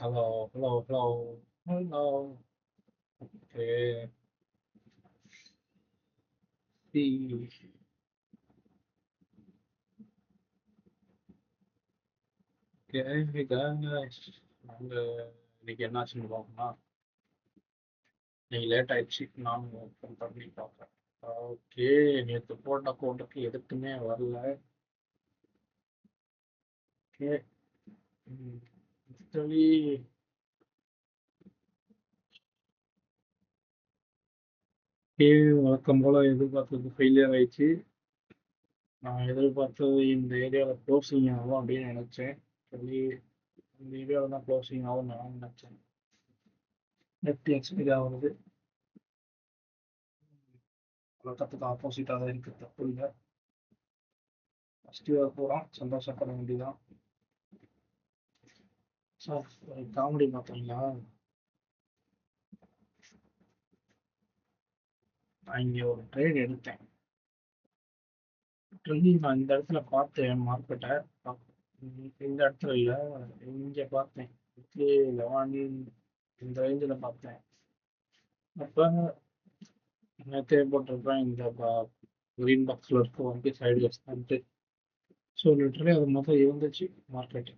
Hello, hello, hello, hello. Okay, see. Okay, hey guys. நாங்க இன்னைக்கு என்னாச்சுன்னு பார்க்கணும்னா, இன்னைக்கு லேட் ஆயிடுச்சு. நான் ஓப்பன் பண்ணி பார்க்குறேன். ஓகே, நேற்று போட்ட அக்கௌண்ட்டுக்கு எதுக்குமே வரல. ஓகே, ஆக்சுவலி வழக்கம் போல எதிர்பார்த்தது ஃபெயிலியர் ஆயிடுச்சு. நான் எதிர்பார்த்தது இந்த ஏரியாவில் க்ளோசிங் ஆகும் அப்படின்னு நினைச்சேன். சொல்லி இந்த ஏரியாவில் தான் க்ளோசிங் ஆகும் நான் நினைச்சேன். நெட் எக்ஸ்பைரி ஆகுது. வழக்கத்துக்கு ஆப்போசிட்டாக தான் இருக்குது, தப்பு இல்லை. ஃபஸ்ட் இயர் போகிறோம், சந்தோஷப்பட வேண்டியதான். சார், ஒரு காமெடி பார்த்தீங்களா? நான் இங்கே ஒரு ட்ரேட் எடுத்தேன். நான் இந்த இடத்துல பார்த்தேன் மார்க்கெட்டை. இந்த இடத்துல இல்லை, இங்கே பார்த்தேன். 11 இந்த ரேஞ்சில் பார்த்தேன். அப்போ நேற்றே போட்டிருப்பேன் இந்த க்ரீன் பாக்ஸில் இருக்க வந்து சைடு வச்சுட்டு. ஸோ லிட்டரலி அது மொத்தம் இருந்துச்சு மார்க்கெட்.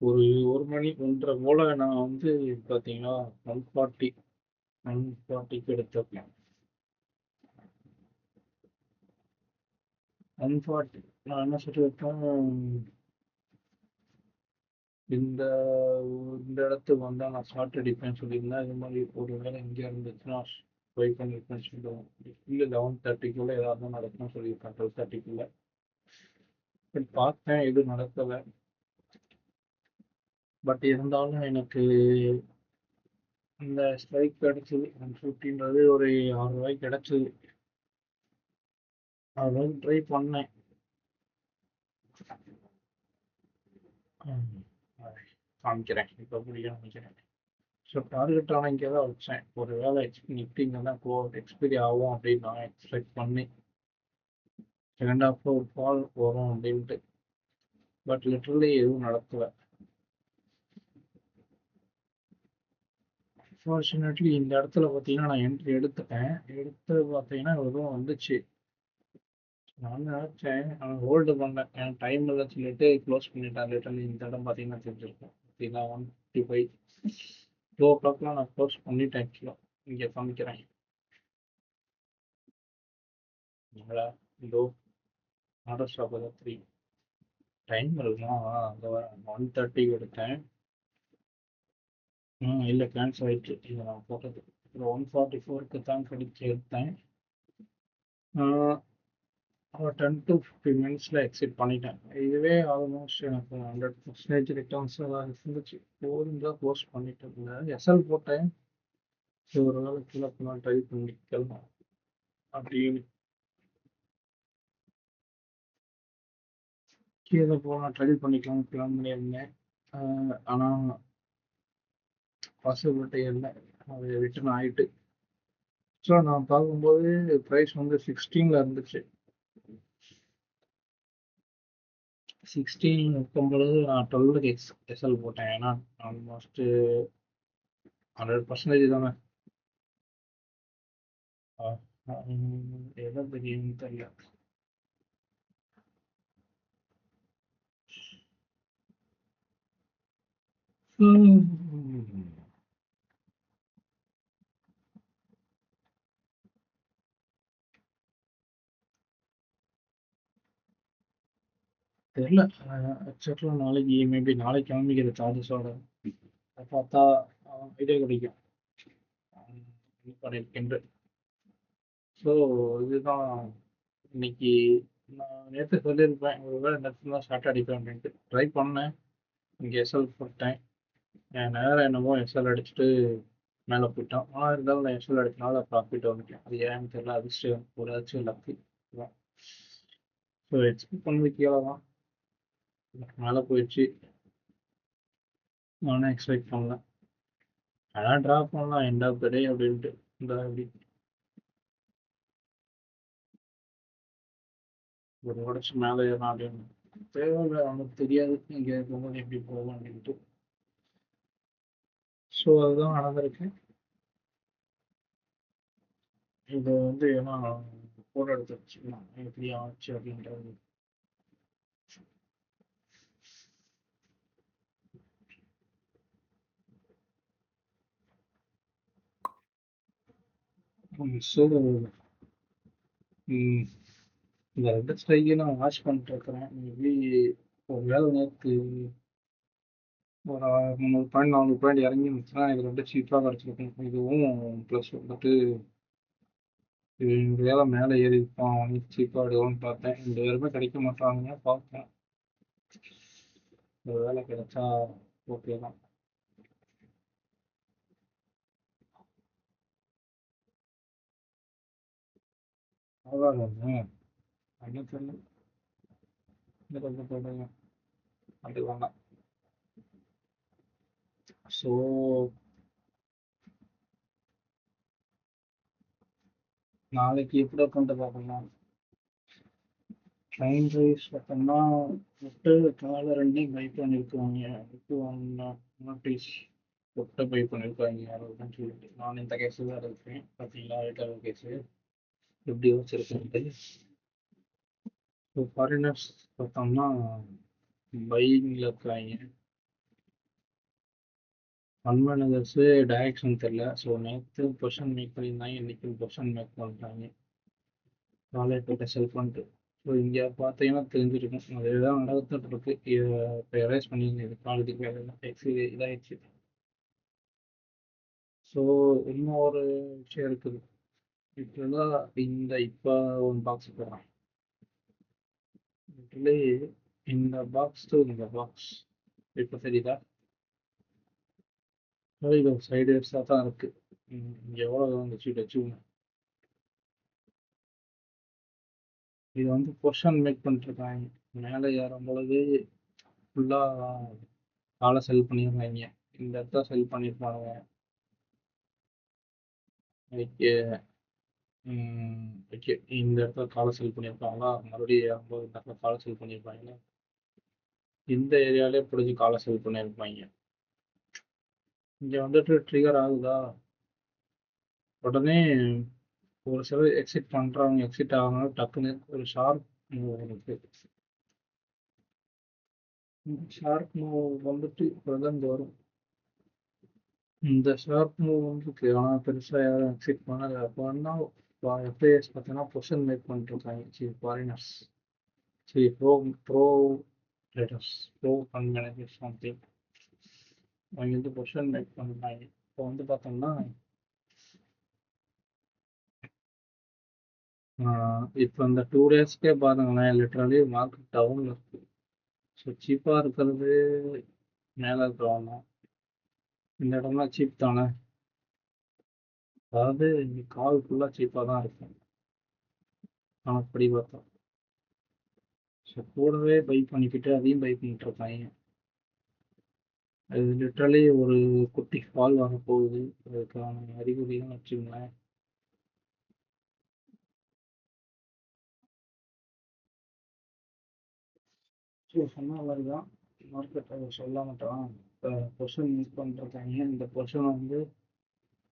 ஒரு மணி 1:30 போல நான் வந்து பார்த்தீங்கன்னா 140க்கு எடுத்திருக்கேன். 140 நான் என்ன சொல்லியிருக்கேன், இந்த இந்த இடத்துக்கு வந்தால் நான் ஷார்ட் அடிப்பேன்னு சொல்லியிருந்தேன். இது மாதிரி ஒரு வேளை இங்கே இருந்துச்சுன்னா ட்ரை பண்ணியிருப்பேன்னு சொல்லுவேன். இல்லை 11:30க்குள்ளே ஏதாவது நடக்கும்னு சொல்லியிருக்கேன், 12:30க்குள்ளே. பட் பார்த்தேன், எதுவும் நடக்கலை. பட் இருந்தாலும் எனக்கு இந்த ஸ்ட்ரைக் கிடச்சிது. 150ன்றது ஒரு 6 ரூபாய்க்கு கிடச்சிது. 6 ரூபாய்க்கு ட்ரை பண்ணேன். காமிக்கிறேன் இப்போ முடியும் நினைக்கிறேன். ஸோ டார்கெட் ஆனால் இங்கே தான் வச்சேன். ஒரு வேளை நிஃப்டி இங்கே தான் எக்ஸ்பைரி ஆகும் அப்படின்னு நான் எக்ஸ்பெக்ட் பண்ணி செகண்ட் ஹாஃபில் ஒரு ஃபால் வரும் அப்படின்ட்டு. பட் லிட்டரலி எதுவும் நடக்கலை. அன்ஃபார்ச்சுனேட்லி இந்த இடத்துல பார்த்தீங்கன்னா நான் என்ட்ரி எடுத்துட்டேன். எடுத்து பார்த்தீங்கன்னா எதுவும் வந்துச்சு. நான் நினச்சேன், அவன் ஹோல்டு பண்ணேன். என் டைம் இல்லை சொல்லிட்டு க்ளோஸ் பண்ணிட்டேன். லிட்டரலி இந்த இடம் பார்த்தீங்கன்னா தெரிஞ்சிருக்கும். பார்த்தீங்கன்னா 155 2 o'clockலாம் நான் க்ளோஸ் பண்ணிட்டேன் ஆக்சுவலாக. இங்கே காமிக்கிறேன். இல்லைங்களா? இதோ ஆர்டர் ஸ்டாப் 3 டைம் இருக்குமா? அங்கே 1:30க்கு எடுத்தேன். இல்லை கேன்சல் ஆயிடுச்சு. இல்லை நான் போட்டது 144க்கு தான் கடிச்சு எடுத்தேன். ஒரு 10 to 15 மினிட்ஸில் எக்ஸிட் பண்ணிட்டேன். இதுவே ஆல்மோஸ்ட் எனக்கு 100% ரிட்டர்ன்ஸ் தான் இருந்துச்சு. போதும் தான் க்ளோஸ் பண்ணிட்டேன். இல்லை எஸ்எல் போட்டேன். ஒரு வேளை கீழே போனால் ட்ரை பண்ணிக்கலாம் அப்படின்னு. கீழே போனால் ட்ரை பண்ணிக்கலாம் பிளான் பண்ணியிருந்தேன். ஆனால் பாசிபிலிட்டி இல்லை, அது ரிட்டர்ன் ஆகிட்டு. ஸோ நான் பார்க்கும்போது ப்ரைஸ் வந்து 16ல் இருந்துச்சு. 16 இருக்கும் பொழுது நான் 12க்கு எஸ்எல் போட்டேன். ஏன்னா ஆல்மோஸ்ட்டு 100% தானே. எதை தெரியும்னு தெரியல. தெரியல. எக்ஸாக்டாக நாளைக்கு மேபி நாளைக்கு காமிக்கிற சார்ஜஸோட பார்த்தா இதே கிடைக்கும் பண்ணியிருக்கின்ற. ஸோ இதுதான் இன்னைக்கு. நான் நேற்று சொல்லியிருப்பேன் ஒருவேளை நேற்று தான் ஷார்ட் அடிப்பேன் அப்படின்ட்டு. ட்ரை பண்ணேன், இங்கே எஸ்எல் போட்டேன். என் நேரம் என்னமோ எஸ்எல் அடிச்சுட்டு மேலே போயிட்டான். ஆனால் இருந்தாலும் நான் எஸ்எல் அடிச்சனால ப்ராஃபிட் வந்துட்டேன். அது ஏன்னு தெரியல, அதிர்ஷ்டம் ஒரு ஆச்சு லக்கு தான். ஸோ எக்ஸ்பெக்ட் பண்ணது கீழே தான் மேலே போயிடுச்சு. நானும் எக்ஸ்பெக்ட் பண்ணல. ஆனால் ட்ரா பண்ணலாம் எண்ட் ஆஃப் த டே அப்படின்ட்டு. இந்த அப்படி ஒரு உடச்சு மேலே ஏறலாம் அப்படின்னு. தேவையில்ல, நமக்கு தெரியாது இங்கே இருக்கும்போது எப்படி போகும் அப்படின்ட்டு. ஸோ அதுதான் நடந்திருக்கு. இது வந்து ஏன்னா ஃபோட்டோ எடுத்து வச்சுக்கலாம் எப்படி ஆச்சு அப்படின்றது. ஸோ இந்த ரெட் ஸ்ட்ரைக்கை நான் வாட்ச் பண்ணிட்டு இருக்கிறேன். மேபி ஒரு வேலை நேற்று ஒரு 300 பாயிண்ட் 400 பாயிண்ட் இறங்கி இருந்துச்சுன்னா இது ரொம்ப சீப்பாக கிடச்சிருக்கும். இதுவும் ப்ளஸ் வந்துட்டு இது இந்த வேலை மேலே ஏறி இருப்பான் அவனுக்கு சீப்பாக எடுக்கணும்னு பார்த்தேன். இந்த பேருமே கிடைக்க மாட்டாங்க பார்த்தேன். ஒரு வேலை கிடைச்சா ஓகே தான். அவ்வளோதான் என்ன தெரியல, இந்த கொஞ்சம் போடுங்க அப்படி வேணாம். ஸோ நாளைக்கு எப்படி உட்காந்து பார்க்கலாம். ட்ரெயின் ரைஸ் பார்த்தோம்னா முட்டை காலை ரெண்டையும் பை பண்ணியிருக்காங்க. இப்போ நோட்டீஸ் முட்டை பை பண்ணியிருக்காங்க அப்படின்னு சொல்லிட்டு நான் இந்த கேஸு தான் இருக்கேன். பார்த்தீங்களா ரிட்டர்ன் கேஸு எப்படி வச்சிருக்கேன்ட்டு. ஸோ ஃபாரினர்ஸ் பார்த்தோம்னா பையிங்கில் இருக்காங்க. அன்மேனேஜர்ஸு டைரக்ஷன் தெரில. ஸோ நேற்று பொசிஷன் மேக் பண்ணியிருந்தாங்க, இன்றைக்கும் பொசிஷன் மேக் பண்ணுறாங்க. காலை போட்ட செல் பண்ணிட்டு. ஸோ இங்கே பார்த்தீங்கன்னா தெரிஞ்சிருக்கும் அதே தான் நடந்துட்டு இருக்கு. இப்போ எரேஸ் பண்ணியிருந்தது காலேஜுக்கு வேலை இதாகிடுச்சு. ஸோ இன்னும் ஒரு விஷயம் இருக்குது. இப்போதான் இப்போ ஒரு பாக்ஸ் போடுறேன். ஆக்சுவலி இந்த பாக்ஸ் டு இந்த பாக்ஸ் இப்போ தெரியுதா? இது சைடு வேர்ஸாக தான் இருக்கு. இங்கே எவ்வளோ வந்துச்சு வச்சுக்கோங்க. இது வந்து பொசிஷன் மேக் பண்ணிட்டுருக்காங்க. மேலே ஏறும் பொழுது ஃபுல்லாக காலை செல் பண்ணிடுறாங்க. இந்த இடத்த செல் பண்ணியிருப்பானுங்க. ஓகே. ஓகே, இந்த இடத்துல காலை செல் பண்ணியிருப்பாங்களா, மறுபடியும் ஏறும்போது இந்த இடத்துல காலை செல் பண்ணியிருப்பாங்க. இந்த ஏரியாலே பிடிச்சி காலை செல் பண்ணியிருப்பாங்க. இங்கே வந்துட்டு ட்ரிகர் ஆகுதா, உடனே ஒரு சிலர் எக்ஸிட் பண்ணுறவங்க எக்ஸிட் ஆகாம டக்குன்னு ஒரு ஷார்ப் மூவ் இருக்கு. ஷார்ப் மூவ் வந்துட்டு இப்போதான் வரும். இந்த ஷார்ப் மூவ் வந்துருக்கு, ஆனால் பெருசாக யாரும் எக்ஸிட் பண்ணலை. அப்போன்னா எஃப்ஐஎஸ் பார்த்தீங்கன்னா பொசிஷன் மேக் பண்ணிட்டுருக்காங்க. சரி ஃபாரினர்ஸ், சரி bro traders, bro fund managers something, அவங்க வந்து பொசிஷன் மேக் பண்ணுறாங்க. இப்போ வந்து பார்த்தோம்னா இப்போ இந்த 2 டேஸ்க்கே பாருங்களேன், லிட்ரலி மார்க்கெட் டவுனில் இருக்கு. ஸோ சீப்பாக இருக்கிறது மேலே இருக்கிறவங்க. இந்த இடம்லாம் சீப் தானே, அதாவது இங்கே கால் ஃபுல்லாக சீப்பாக தான் இருக்கும் கணக்குப்படி பார்த்தா. ஸோ கூடவே பை பண்ணிக்கிட்டு அதையும் பை பண்ணிட்டு இருக்காங்க. அது லிட்ரலி ஒரு குட்டி ஃபால் வர போகுது, அதுக்கான அறிகுறியும் வச்சுங்களேன். ஸோ சொன்ன மாதிரி தான் மார்க்கெட்டை சொல்ல மாட்டோம். இப்போ பொசிஷன் யூஸ் பண்ணிருக்காங்க. இந்த பொசிஷன் வந்து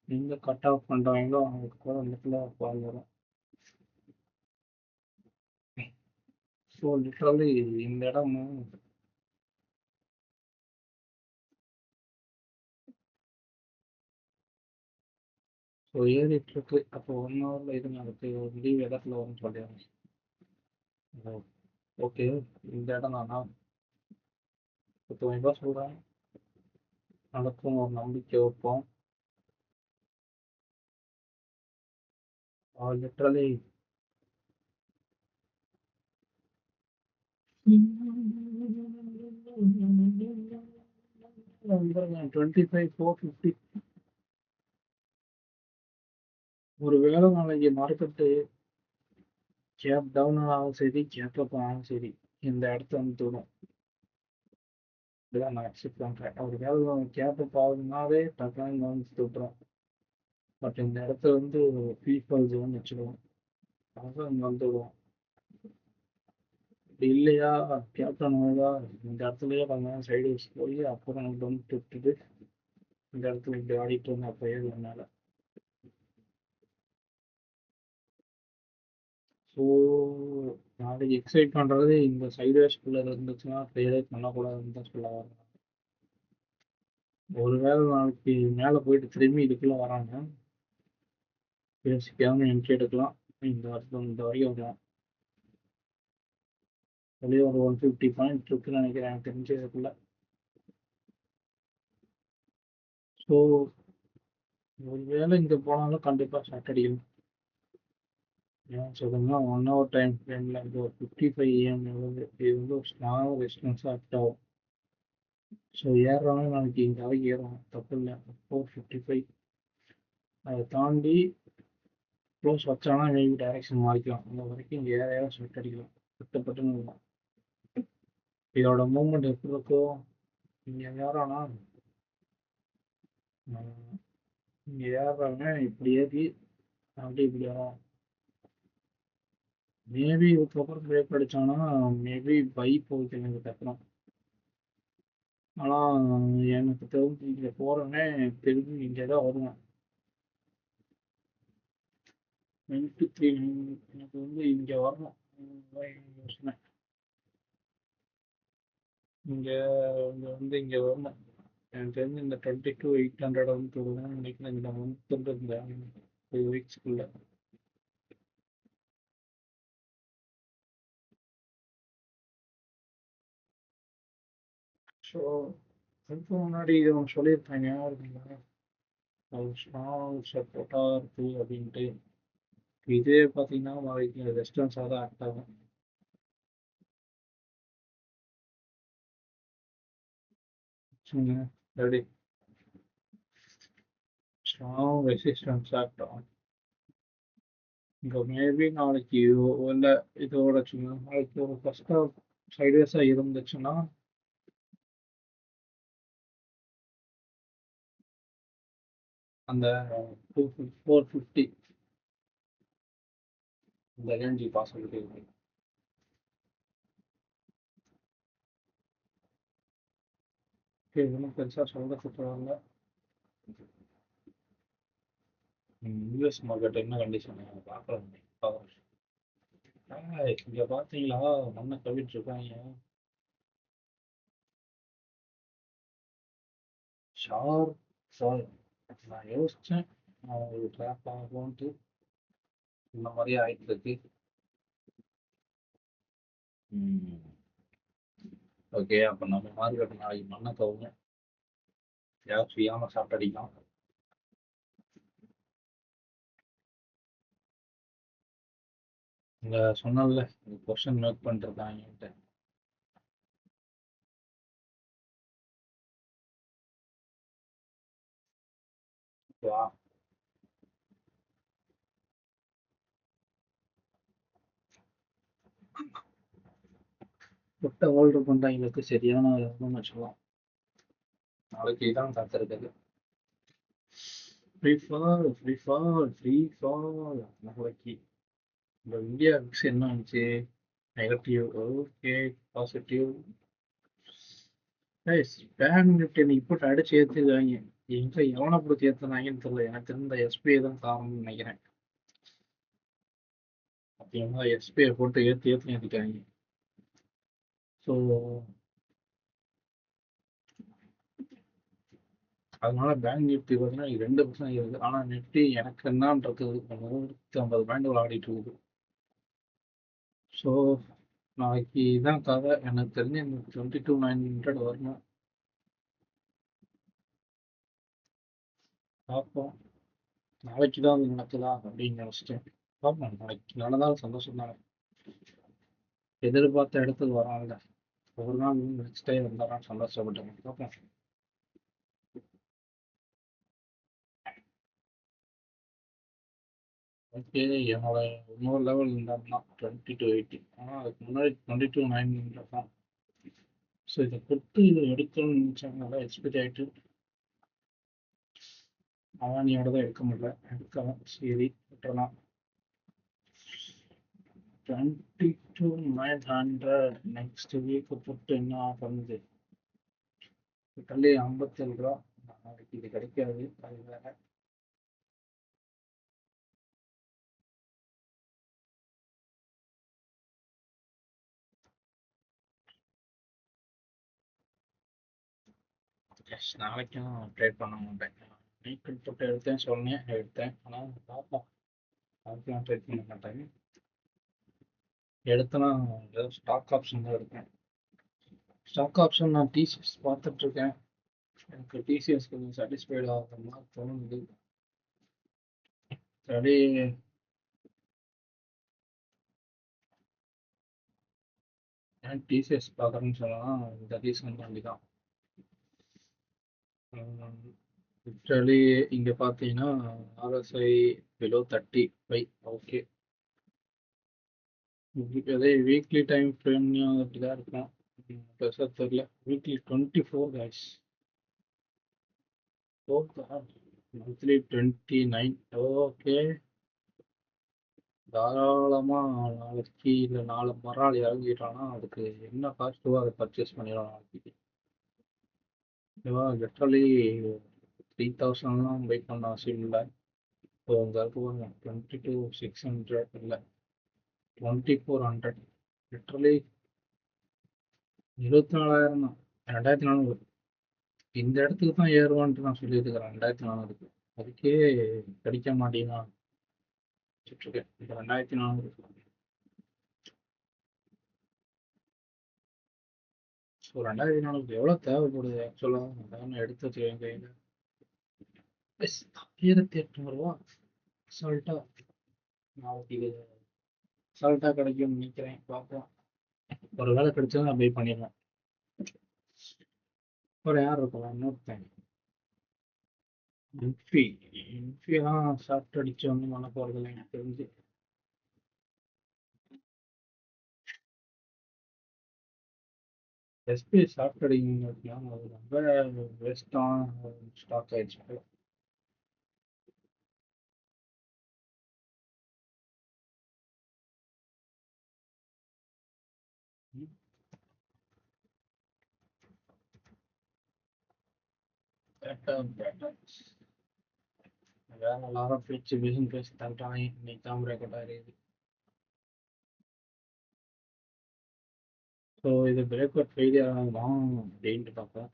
எங்கே கட் ஆஃப் பண்ணுறாங்களோ அவங்களுக்கு கூட அந்த இடத்துல ஃபால் வரும். ஸோ லிட்ரலி இந்த இடம் ஸோ ஏறிட்டு இருக்கு. அப்போ 1 ஹவரில் இது நடக்கு ஒரு முடிவு இடத்துல வரும்னு சொல்லிடுறேன். ஓகே, இந்த இடம் தானா, 10,000 சொல்கிறேன், நடக்கும் ஒரு நம்பிக்கை வைப்போம். லிட்ரலி 25,450. ஒரு வேளை நாளைக்கு மார்க்கெட்டு கேப் டவுன் ஆனாலும் சரி, கேப் அப் ஆனாலும் சரி, இந்த இடத்த வந்து தொடும். இப்படிதான் நான் எக்ஸ்பெக்ட் பண்ணுறேன். ஒரு வேளை கேப் அப் ஆகுதுனாலே டக்குனு இங்கே வந்து தொட்டுரும். பட் இந்த இடத்துல வந்து பீஃபால் ஜோன் வச்சுருவோம், அதான் இங்கே வந்துடுவோம். அப்படி இல்லையா, கேப்டன் வருதா, இந்த இடத்துலயே கொஞ்ச நேரம் சைடு வச்சு போய் அப்புறம் நம்ம வந்து விட்டுட்டு இந்த இடத்துல இப்படி ஆடிட்டு இருந்தேன் அப்போ ஏது மேலே. ஸோ நாளைக்கு எக்ஸைட் பண்ணுறது இந்த சைட்வேஸ்குள்ளே இருந்துச்சுன்னா ஹைலைட் பண்ணக்கூடாதுன்னு தான் சொல்ல வரேன். ஒருவேளை நாளைக்கு மேலே போயிட்டு திரும்பி இதுக்குள்ளே வராங்க, யோசிக்காம என்ட்ரி எடுக்கலாம். இந்த வருஷம் இந்த வரைக்கும் வரலாம். வெளியே ஒரு 150 பாயிண்ட் இருக்குன்னு நினைக்கிறேன் எனக்கு தெரிஞ்ச இதுக்குள்ள. ஸோ ஒருவேளை இங்கே போனாலும் கண்டிப்பாக ஷார்ட் அடிக்கணும். ஏன் சொல்லுங்கன்னா 1 ஹவர் டைம் ஃப்ரேமில் இந்த ஒரு 55 AM இது வந்து ஒரு ஸ்மால் ரெஸ்பான்ஸாக ஆக்ட் ஆகும். ஸோ ஏறுறவங்க நாளைக்கு இங்கே வரைக்கும் ஏறும், தப்பு இல்லை. 455 அதை தாண்டி க்ளோஸ் வச்சானா மேபி டைரக்ஷன் மாறிக்கலாம். அந்த வரைக்கும் இங்கே ஏற ஏற ஷார்ட் அடிக்கலாம். கட்டப்பட்டுன்னு இருக்கும். இதோட மூவ்மெண்ட் எப்படி இருக்கோ இங்கே ஏறானா, இங்கே ஏறுறவங்க இப்படி ஏறி அப்படி இப்படி வரும். மேபி இதுக்கப்புறம் பிரேக் அடிச்சானா மேபி பை போகுது எனக்கு அப்புறம். ஆனால் எனக்கு தெரிஞ்சு இங்கே போகிறோன்னே திரும்பி இங்கே தான் வருவேன். 93 எனக்கு வந்து இங்கே வரணும். யோசனை இங்கே இங்கே வந்து இங்கே வரணும். எனக்கு தெரிஞ்சு இந்த 22,800 வந்து தொடுவேன் நினைக்கிறேன் இந்த மந்த் இந்த 5 வீக்ஸ்க்குள்ள. ஸோ அதுக்கு முன்னாடி இது ஒன்று சொல்லியிருப்பாங்க யாருக்குங்களா, அது ஸ்மால் சப்போர்ட்டாக இருக்குது அப்படின்ட்டு. இதே பார்த்தீங்கன்னா நாளைக்கு ரெஸ்டாரண்ட்ஸாக தான் ஆக்ட் ஆகும். சரிங்க, ரெடி ஸ்ட்ராங் ரெசிஸ்டன்ஸ் ஆக்ட் ஆகும். இங்கே மேபி நாளைக்கு இல்லை இதோட சும்மா நாளைக்கு ஒரு ஃபர்ஸ்ட் ஹாஃப் சைட்வேஸாக இருந்துச்சுன்னா அந்த 450 இந்த ரேஞ்சி பாசிபிலிட்டி இருக்கு. ஓகே, இன்னும் பெருசாக சொல்கிறதுக்கு போகல. யூஎஸ் மார்க்கெட் என்ன கண்டிஷன் பார்க்கலாம். இங்கே பார்த்தீங்களா மண்ணை கவிட்டு இருக்காங்க. ஷார் சார் நான் யோசித்தேன் ஒரு ட்ராப் ஆகும்ட்டு, இந்த மாதிரியே ஆயிட்டு இருக்கு. ஓகே, அப்போ நம்ம மார்க்கெட் நாளைக்கு மண்ணை கவுங்க, யார் ஃப்ரீயாமல் சாப்பிட்டடிக்கலாம். இங்கே சொன்னல கொஸ்டின் மேக் பண்ணிருக்காங்கன்ட்டு. வா புட்டை ஹோல்டர் பண்ணுறவங்களுக்கு சரியான லாபம்னு வச்சுக்கலாம். நாளைக்கு தான் காத்திருக்குது. Free fall free fall free fall நாளைக்கு. இந்த இந்தியா மிக்ஸ் என்ன ஆச்சு, negative okay positive. Bank Nifty இன்னைக்கு போட்டு அடிச்சு ஏற்றிருக்காங்க. எங்கே எவனை பிடிச்சி ஏற்றுனாங்கன்னு தெரியல. எனக்கு தெரிந்த எஸ்பிஐ தான் காரணம்னு நினைக்கிறேன். அப்படின்னா எஸ்பிஐ போட்டு ஏற்றி ஏற்றிருக்காங்க. ஸோ அதனால பேங்க் நிஃப்டி பார்த்தீங்கன்னா 2% இருக்குது. ஆனால் நிஃப்டி எனக்கு என்னன்றது 150 பாயிண்ட் விளையாடிட்டு இருக்குது. ஸோ நாளைக்கு இதான் கதை. எனக்கு தெரிஞ்சு இந்த 22,900 வரணும். பார்ப்போம், நாளைக்கு தான் அது நடக்குதா அப்படின்னு நினச்சிட்டேன். பார்ப்போம், நாளைக்கு நடந்தாலும் சந்தோஷம் தானே. எதிர்பார்த்த இடத்துக்கு வரான்ல, ஒரு நாள் நெக்ஸ்ட் டைம் வந்தாலும் சந்தோஷப்பட்டேன். பார்ப்போம். ஓகே, என்னோட இன்னொரு லெவல் இருந்தாருன்னா 2280. ஆனால் அதுக்கு முன்னாடி 22,900 தான். ஸோ இதை கொடுத்து இதை எடுக்கணும்னு நினச்சாங்க, எக்ஸ்பெக்ட் ஆகிட்டு அவானியோட தான் எடுக்க முடியல. எடுக்கலாம், சரி விட்டுறலாம். 22,900 நெக்ஸ்ட் வீக் புட்டு என்ன பண்ணுது? கல்லி 57 ரூபா. நாளைக்கு இது கிடைக்காது, அது வேற. எஸ், நாளைக்கும் ட்ரேட் பண்ண மாட்டேன். வீக் புட்டு எடுத்தேன் சொன்னேன், எடுத்தேன். ஆனால் பார்ப்போம், அதுக்கு நான் ட்ரேட் பண்ண மாட்டேன். எடுத்தனா ஏதோ ஸ்டாக் ஆப்ஷன் தான் எடுப்பேன். ஸ்டாக் ஆப்ஷன் நான் டிசிஎஸ் பார்த்துட்டு இருக்கேன். எனக்கு டிசிஎஸ் கொஞ்சம் சாட்டிஸ்ஃபைட் ஆகிற மாதிரி தோணுது. சரி, ஏன் டிசிஎஸ் பார்க்குறேன்னு சொன்னால் இந்த ரீசன் தாண்டி தான். லிட்ரலி இங்கே பார்த்தீங்கன்னா ஆர்எஸ்ஐ பிலோ 35. ஓகே, அதே வீக்லி டைம் ஃப்ரேம்லையும் அப்படி தான் இருக்கும். பெருசாக தெரியல. Weekly 24 guys. மந்த்லி 29. ஓகே, தாராளமாக நாளைக்கு இல்லை நாளை மறுநாள் இறங்கிட்டான்னா அதுக்கு என்ன காஸ்ட்டோ அதை பர்ச்சேஸ் பண்ணிடலாம் நாளைக்கு. ஓகேவா, லிட்ரலி 3000லாம் பை பண்ண அவசியம் இல்லை. இப்போ உங்க இருக்கு பாருங்க, 22,600 இல்லை 2,400. லிட்ரலி 24,000 தான். 2,400 இந்த இடத்துக்கு தான் ஏறுவான்ட்டு நான் சொல்லியிருக்கிறேன். 2,400க்கு அதுக்கே கிடைக்க மாட்டேங்குதான் இருக்கேன். இப்போ 2,400. ஸோ 2,400 எவ்வளோ தேவைப்படுது ஆக்சுவலாக? அதான் எடுத்து வச்சுருக்கேன் கையில். 1,800 அசால்ட்டா நாளைக்கு இது அசால்ட்டா கிடைக்கும்னு நினைக்கிறேன். பார்ப்போம், ஒரு வேலை கிடைச்சா நான் பை பண்ணிடுவேன். ஒரு யார் இருக்கலாம் இன்னொருத்தன் இன்ஃபிலாம் ஷார்ட் அடிச்சு ஒன்றும் பண்ண போகிறதில்ல எனக்கு தெரிஞ்சு. எஸ்பி ஷார்ட் அடிக்கணும் இருக்கலாம், அது ரொம்ப வேஸ்டான ஸ்டாக் ஆயிடுச்சு. வேற எல்லாரும் பேச்சு பேசும் பேசி தள்ளிட்டாங்க. இன்னைக்கு தான் பிரேக்கட் ஆகிருக்குது. ஸோ இது பிரேக்அவுட் ஃபெயிலியர் ஆகலாம் அப்படின்ட்டு பார்ப்போம்.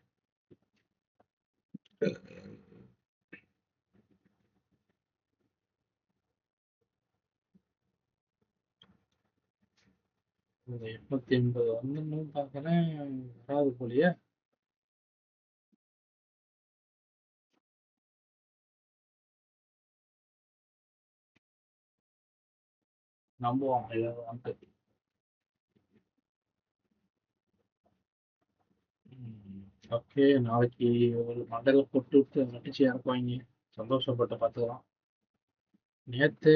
இந்த 880 வந்து பார்க்குறேன், வராது போலியே. நம்புவோம் ஏதாவது வந்துட்டு. ஓகே, நாளைக்கு ஒரு மண்டல போட்டு விட்டு நட்டிச்சு இறக்குவாங்க, சந்தோஷப்பட்டு பார்த்துக்கலாம். நேற்று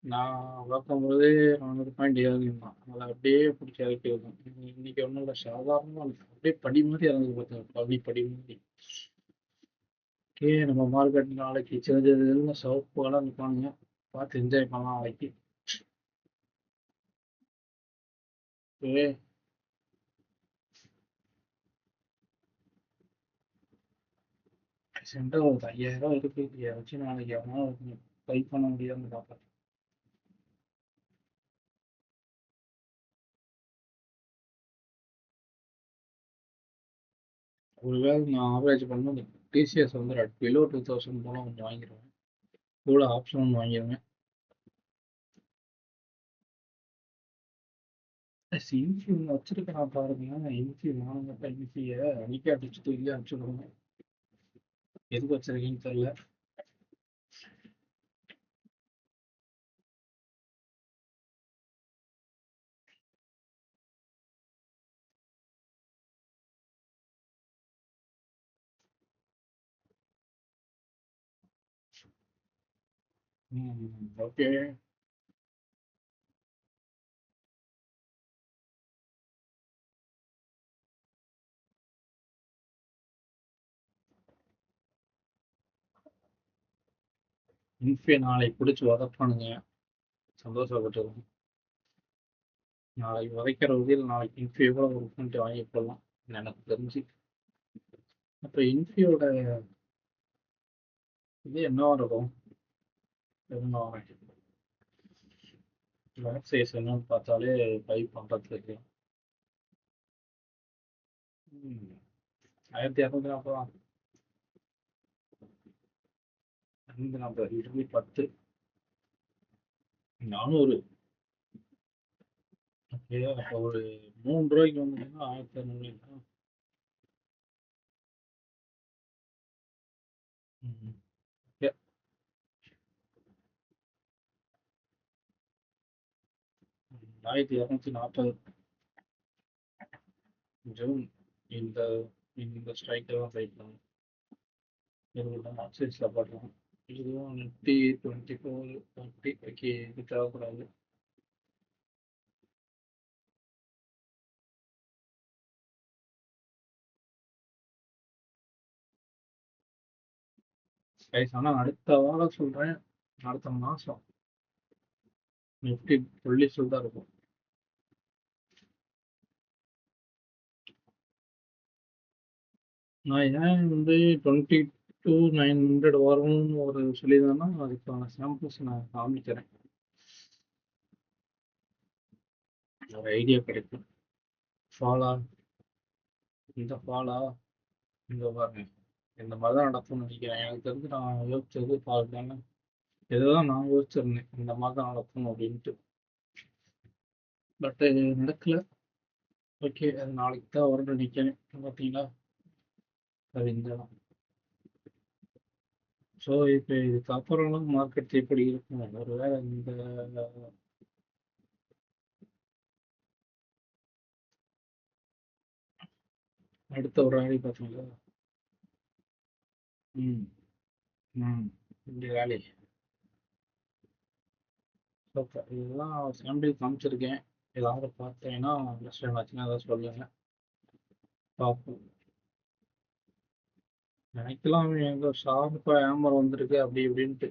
நான் பார்க்கும்போது 400 பாயிண்ட் ஏறிருந்தான், அதை அப்படியே பிடிச்சி இறக்கி வைக்கும். இன்னைக்கு ஒன்றும் இல்லை, சாதாரணமாக அப்படியே படி மாதிரி இறங்குது பார்த்தேன், படி மாதிரி. ஓகே, நம்ம மார்க்கெட் நாளைக்கு சின்ன சவுப்புகளாக நிற்பானுங்க, பார்த்து என்ஜாய் பண்ணலாம் நாளைக்கு. ஓகே, ரீசெண்டாக ஒரு 5,000 இருக்கு, இதை வச்சு நாளைக்கு எவனா ட்ரை பண்ண முடியாதுன்னு பார்ப்பேன். ஒருவேளை நான் ஆவரேஜ் பண்ண இந்த டிசிஎஸ் வந்து பிலோ 2,000 போல கொஞ்சம் வாங்கிடுவேன். கூட ஆப்ஷன் ஒன்று வாங்கிடுவேன். இன்ஃபி ஒன்று வச்சிருக்கேன் பாருங்க. இன்ஃபி வாங்கிட்ட இன்ஃபியை அன்னைக்கே அடிச்சுட்டு இல்லையா அடிச்சுடுங்க. எதுக்கு வச்சிருக்கீங்கன்னு தெரியல. ஓகே, இன்ஃபி நாளைக்கு பிடிச்சி உதப்பானுங்க, சந்தோஷப்பட்டுருவோம். நாளைக்கு உதைக்கிற உதவியில் நாளைக்கு இன்ஃபியோ கூட ஒரு பண்ணிட்டு வாங்கி போடலாம் எனக்கு தெரிஞ்சு. அப்போ இன்ஃபியோட இது என்னவா இருக்கும்? பேக் சைஸ் என்னன்னு பார்த்தாலே பை பண்ணுறதுக்கு 1240 540 இருபது 10 400. ஓகே, அப்போ ஒரு 3 ரூபாய்க்கு வந்தீங்கன்னா 1200. Okay, 1240 June. இந்த இந்த ஸ்ட்ரைக்கில் தான் ஃபைட் பண்ணும். இதுதான் மார்க்சிஸ்டில் போடுறோம். இதுவும் நிஃப்டி 24 30. ஓகே, இது தேவைப்படாது. கைஸ், ஆனால் அடுத்த வாரம் சொல்கிறேன், அடுத்த மாதம் நிஃப்டி புள்ளிஸில் தான் இருக்கும். நான் ஏன் வந்து 22,900 வரும்னு ஒரு சொல்லியிருந்தேன்னா அதுக்கான சாம்பிள்ஸ் நான் காமிக்கிறேன், ஒரு ஐடியா கிடைக்கும். ஃபாலா, இந்த ஃபாலா இந்த பாருங்க, இந்த மாதிரி தான் நடக்கும்னு நினைக்கிறேன். எனக்கு தெரிஞ்சு நான் யோசிச்சது ஃபால் தானே, இதுதான் நான் யோசிச்சிருந்தேன், இந்த மாதிரி தான் நடக்கும் அப்படின்ட்டு. பட் இது நடக்கல. ஓகே, அது நாளைக்கு தான் வரும்னு நினைக்கிறேன். பார்த்தீங்களா, அது இந்த தான். ஸோ இப்போ இதுக்கப்புறம்லாம் மார்க்கெட் எப்படி இருக்கும்? ஒருவேளை இந்த அடுத்த ஒரு வேலை பார்த்தீங்களா? ம் ம் இந்த வேலை. ஸோ இதெல்லாம் சாம்பிள் காமிச்சிருக்கேன். ஏதாவது பார்த்தீங்கன்னா அண்டர்ஸ்டாண்ட் ஆச்சுன்னா ஏதாவது சொல்லுங்க, பார்ப்போம். நினைக்கலாம் எங்க ஷார்ப்பாக ஏமர் வந்திருக்கு அப்படி இப்படின்ட்டு.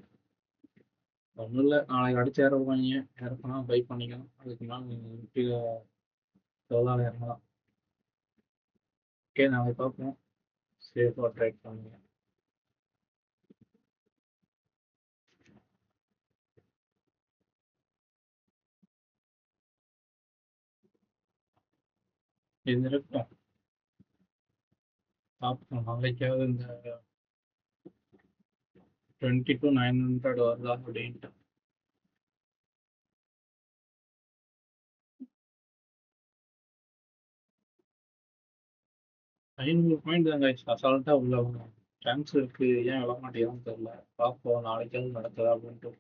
ஒன்றும் இல்லை, நாளைக்கு அடிச்சு இறக்குவாங்க, இறக்குனா பை பண்ணிக்கலாம். அதுக்கு மேலே நீங்கள் கீழே எவ்வளோ இறங்கலாம். ஓகே, நாளைக்கு பார்ப்போம். சேஃபாக ட்ரைட் பண்ணுங்க. இது இருக்கும், பார்ப்போம். நாளைக்காவது இந்த 22,900 வருதா அப்படின்ட்டு. 500 பாயிண்ட் தாங்க அசால்ட்டாக உள்ள சான்ஸ் இருக்கு. ஏன் விட மாட்டேங்குதுன்னு தெரியல. பார்ப்போம் நாளைக்காவது நடக்குதா அப்படின்ட்டு.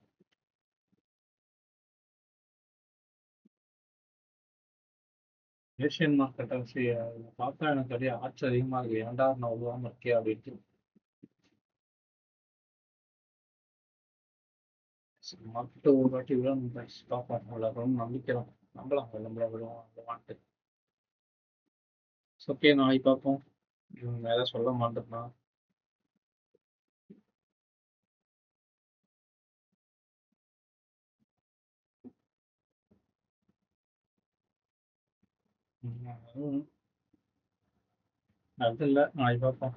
ஏஷியன் மார்க்கெட்டை வச்சு பார்த்தா எனக்கு அப்படியே ஆச்சரியமா இருக்கு, ஏன்டா நான் உருவாம இருக்கே அப்படின்ட்டு. மார்க்கெட்டை ஒரு வாட்டி விட நம்ம பார்ப்போம், விளையாடுறோம்னு நம்பிக்கிறோம். நம்பலாம், நம்மள விடுவோம் விடுவான்ட்டு. ஓகே, நாளைக்கு பார்ப்போம். வேற சொல்ல மாட்டேன்னா அது இல்லை, நாளைக்கு பார்ப்போம்.